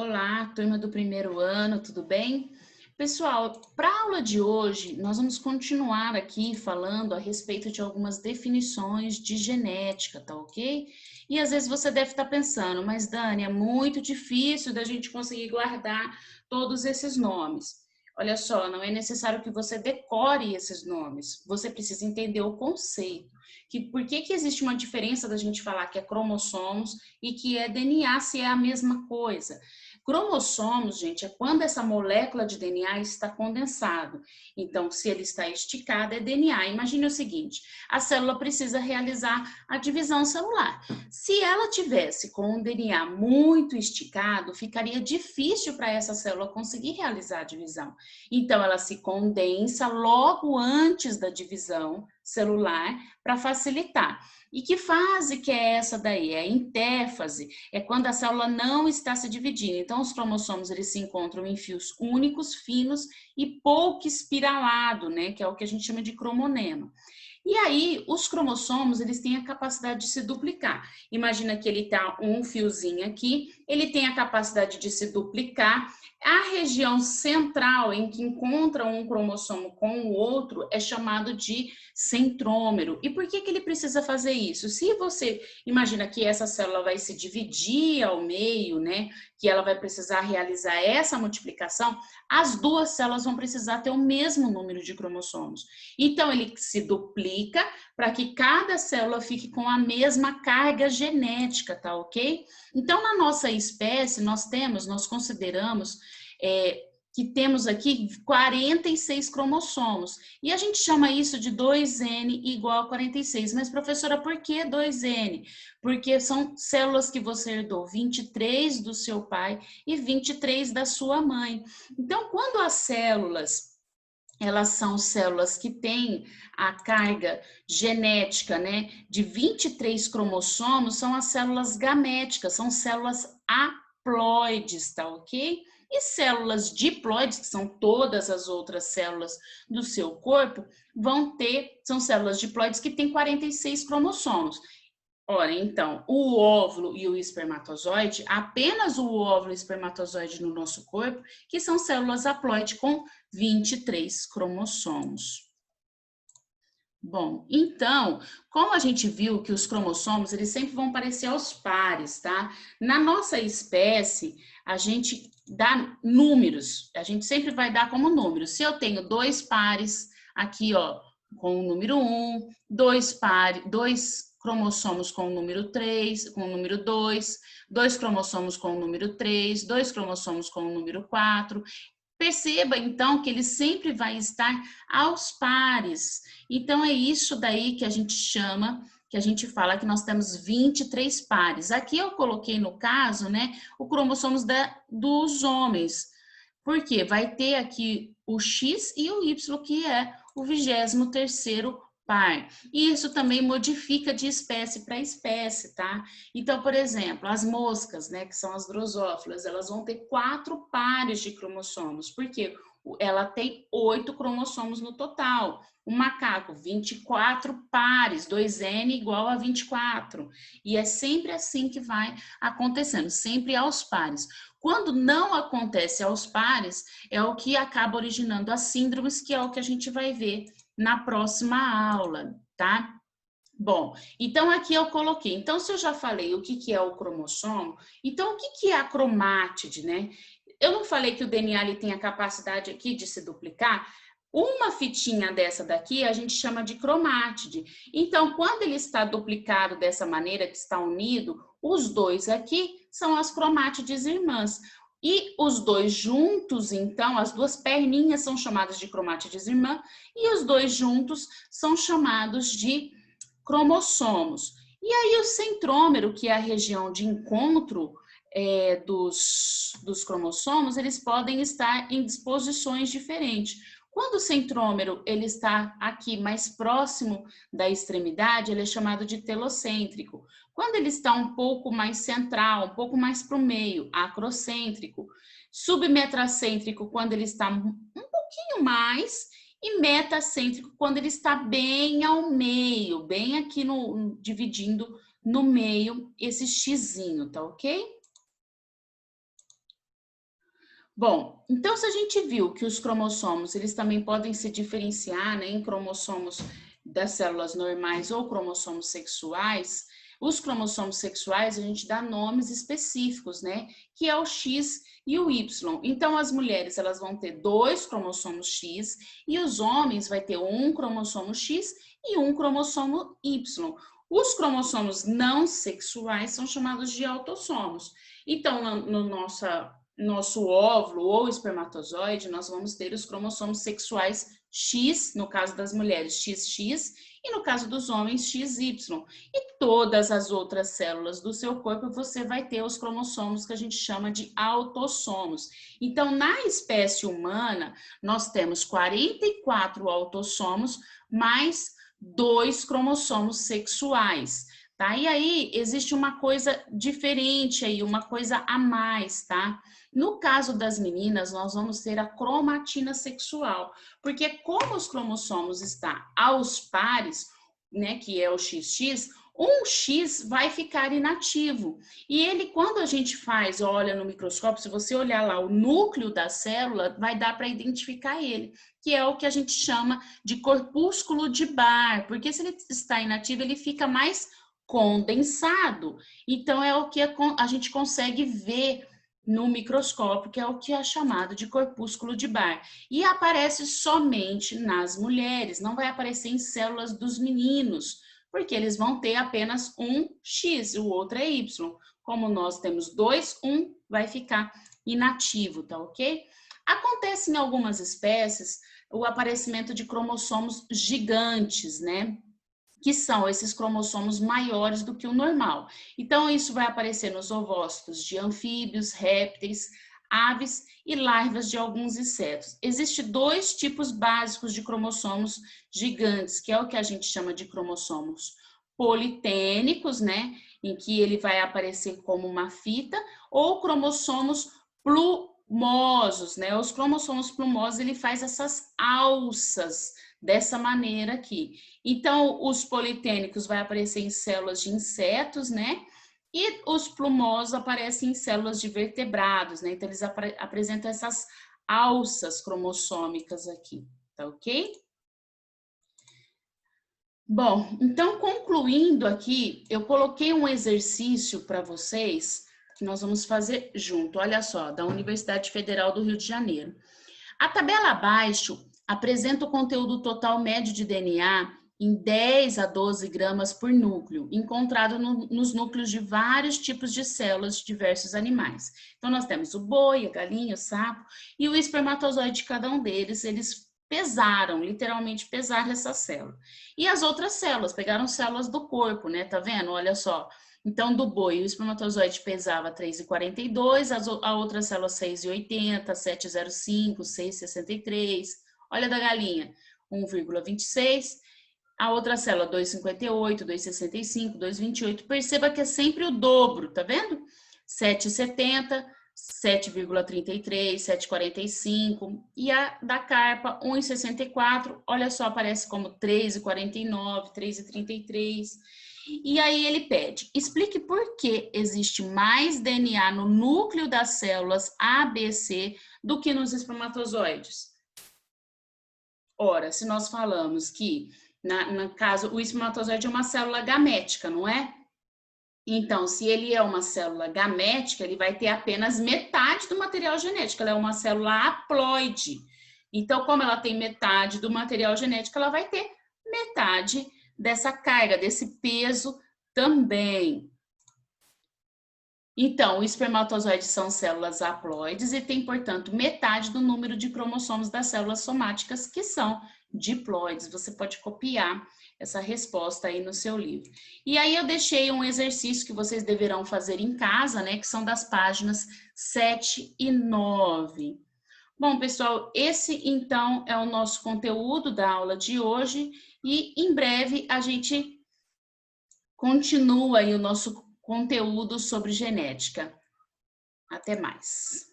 Olá, turma do primeiro ano, tudo bem? Pessoal, para a aula de hoje, nós vamos continuar aqui falando a respeito de algumas definições de genética, tá ok? E às vezes você deve estar pensando, mas Dani, é muito difícil da gente conseguir guardar todos esses nomes. Olha só, não é necessário que você decore esses nomes, você precisa entender o conceito. Por que existe uma diferença da gente falar que é cromossomos e que é DNA, se é a mesma coisa? Cromossomos, gente, é quando essa molécula de DNA está condensado. Então, se ele está esticado, é DNA. Imagine o seguinte: a célula precisa realizar a divisão celular. Se ela tivesse com um DNA muito esticado, ficaria difícil para essa célula conseguir realizar a divisão. Então, ela se condensa logo antes da divisão celular para facilitar. E que fase que é essa daí? É a intéfase, é quando a célula não está se dividindo. Então, os cromossomos eles se encontram em fios únicos, finos e pouco espiralado, né? Que é o que a gente chama de cromonema. E aí, os cromossomos, eles têm a capacidade de se duplicar. Imagina que ele tá um fiozinho aqui, ele tem a capacidade de se duplicar. A região central em que encontra um cromossomo com o outro é chamado de centrômero. E por que ele precisa fazer isso? Se você imagina que essa célula vai se dividir ao meio, né, que ela vai precisar realizar essa multiplicação, as duas células vão precisar ter o mesmo número de cromossomos. Então, ele se duplica para que cada célula fique com a mesma carga genética, tá ok? Então, na nossa espécie, nós consideramos que temos aqui 46 cromossomos. E a gente chama isso de 2N igual a 46. Mas, professora, por que 2N? Porque são células que você herdou 23 do seu pai e 23 da sua mãe. Então, quando as células elas são células que têm a carga genética, né, de 23 cromossomos, são as células gaméticas, são células haploides, tá ok? E células diploides, que são todas as outras células do seu corpo, são células diploides que têm 46 cromossomos. Ora, então, o óvulo e o espermatozoide, apenas o óvulo e o espermatozoide no nosso corpo, que são células haploide com 23 cromossomos. Bom, então, como a gente viu que os cromossomos, eles sempre vão parecer aos pares, tá? Na nossa espécie, a gente dá números, a gente sempre vai dar como números. Se eu tenho dois pares, aqui, ó, com o número 1, dois cromossomos com o número 3, com o número 2, dois cromossomos com o número 3, dois cromossomos com o número 4. Perceba, então, que ele sempre vai estar aos pares. Então, é isso daí que a gente chama, que a gente fala que nós temos 23 pares. Aqui eu coloquei, no caso, né, o cromossomos dos homens. Por quê? Vai ter aqui o X e o Y, que é o 23º par. E isso também modifica de espécie para espécie, tá? Então, por exemplo, as moscas, né, que são as drosófilas, elas vão ter 4 pares de cromossomos, porque ela tem 8 cromossomos no total. O macaco, 24 pares, 2N igual a 24. E é sempre assim que vai acontecendo, sempre aos pares. Quando não acontece aos pares, é o que acaba originando as síndromes, que é o que a gente vai ver na próxima aula, tá? Bom, então aqui eu coloquei. Então, se eu já falei o que é o cromossomo, então o que é a cromátide, né? Eu não falei que o DNA ele tem a capacidade aqui de se duplicar? Uma fitinha dessa daqui a gente chama de cromátide. Então, quando ele está duplicado dessa maneira, que está unido, os dois aqui são as cromátides irmãs. E os dois juntos, então, as duas perninhas são chamadas de cromátides irmã e os dois juntos são chamados de cromossomos. E aí o centrômero, que é a região de encontro dos cromossomos, eles podem estar em disposições diferentes. Quando o centrômero ele está aqui mais próximo da extremidade, ele é chamado de telocêntrico. Quando ele está um pouco mais central, um pouco mais para o meio, acrocêntrico. Submetracêntrico, quando ele está um pouquinho mais, e metacêntrico quando ele está bem ao meio, bem aqui dividindo no meio esse xizinho, tá ok? Bom, então se a gente viu que os cromossomos, eles também podem se diferenciar, né, em cromossomos das células normais ou cromossomos sexuais, os cromossomos sexuais a gente dá nomes específicos, né, que é o X e o Y. Então as mulheres, elas vão ter 2 cromossomos X e os homens vai ter um cromossomo X e um cromossomo Y. Os cromossomos não sexuais são chamados de autossomos. Então, no nosso óvulo ou espermatozoide, nós vamos ter os cromossomos sexuais X, no caso das mulheres, XX, e no caso dos homens, XY. E todas as outras células do seu corpo, você vai ter os cromossomos que a gente chama de autossomos. Então, na espécie humana, nós temos 44 autossomos, mais 2 cromossomos sexuais. Tá? E aí, existe uma coisa diferente aí, uma coisa a mais, tá? No caso das meninas, nós vamos ter a cromatina sexual, porque como os cromossomos estão aos pares, né, que é o XX, um X vai ficar inativo. E ele, quando a gente olha no microscópio, se você olhar lá o núcleo da célula, vai dar para identificar ele, que é o que a gente chama de corpúsculo de Barr, porque se ele está inativo, ele fica mais condensado. Então, é o que a gente consegue ver no microscópio, que é o que é chamado de corpúsculo de Barr. E aparece somente nas mulheres, não vai aparecer em células dos meninos, porque eles vão ter apenas um X, o outro é Y. Como nós temos 2, 1 vai ficar inativo, tá ok? Acontece em algumas espécies o aparecimento de cromossomos gigantes, né? Que são esses cromossomos maiores do que o normal. Então, isso vai aparecer nos ovócitos de anfíbios, répteis, aves e larvas de alguns insetos. Existem 2 tipos básicos de cromossomos gigantes, que é o que a gente chama de cromossomos politênicos, né? Em que ele vai aparecer como uma fita, ou cromossomos plumosos, né? Os cromossomos plumosos, ele faz essas alças dessa maneira aqui. Então, os politênicos vai aparecer em células de insetos, né? E os plumosos aparecem em células de vertebrados, né? Então, eles apresentam essas alças cromossômicas aqui, tá ok? Bom, então, concluindo aqui, eu coloquei um exercício para vocês que nós vamos fazer junto. Olha só, da Universidade Federal do Rio de Janeiro. A tabela abaixo apresenta o conteúdo total médio de DNA em 10 a 12 gramas por núcleo, encontrado nos núcleos de vários tipos de células de diversos animais. Então, nós temos o boi, a galinha, o sapo e o espermatozoide de cada um deles, eles pesaram, literalmente pesaram essa célula. E as outras células, pegaram células do corpo, né? Tá vendo? Olha só. Então, do boi, o espermatozoide pesava 3,42, a outra célula 6,80, 7,05, 6,63. Olha da galinha, 1,26. A outra célula 2,58, 2,65, 2,28. Perceba que é sempre o dobro, tá vendo? 7,70, 7,33, 7,45. E a da carpa, 1,64. Olha só, aparece como 3,49, 3,33. E aí ele pede, explique por que existe mais DNA no núcleo das células ABC do que nos espermatozoides. Ora, se nós falamos que, no caso, o espermatozoide é uma célula gamética, não é? Então, se ele é uma célula gamética, ele vai ter apenas metade do material genético, ela é uma célula haploide. Então, como ela tem metade do material genético, ela vai ter metade dessa carga, desse peso também. Então, os espermatozoides são células haploides e tem, portanto, metade do número de cromossomos das células somáticas, que são diploides. Você pode copiar essa resposta aí no seu livro. E aí eu deixei um exercício que vocês deverão fazer em casa, né, que são das páginas 7 e 9. Bom, pessoal, esse então é o nosso conteúdo da aula de hoje e em breve a gente continua aí o nosso conteúdo sobre genética. Até mais.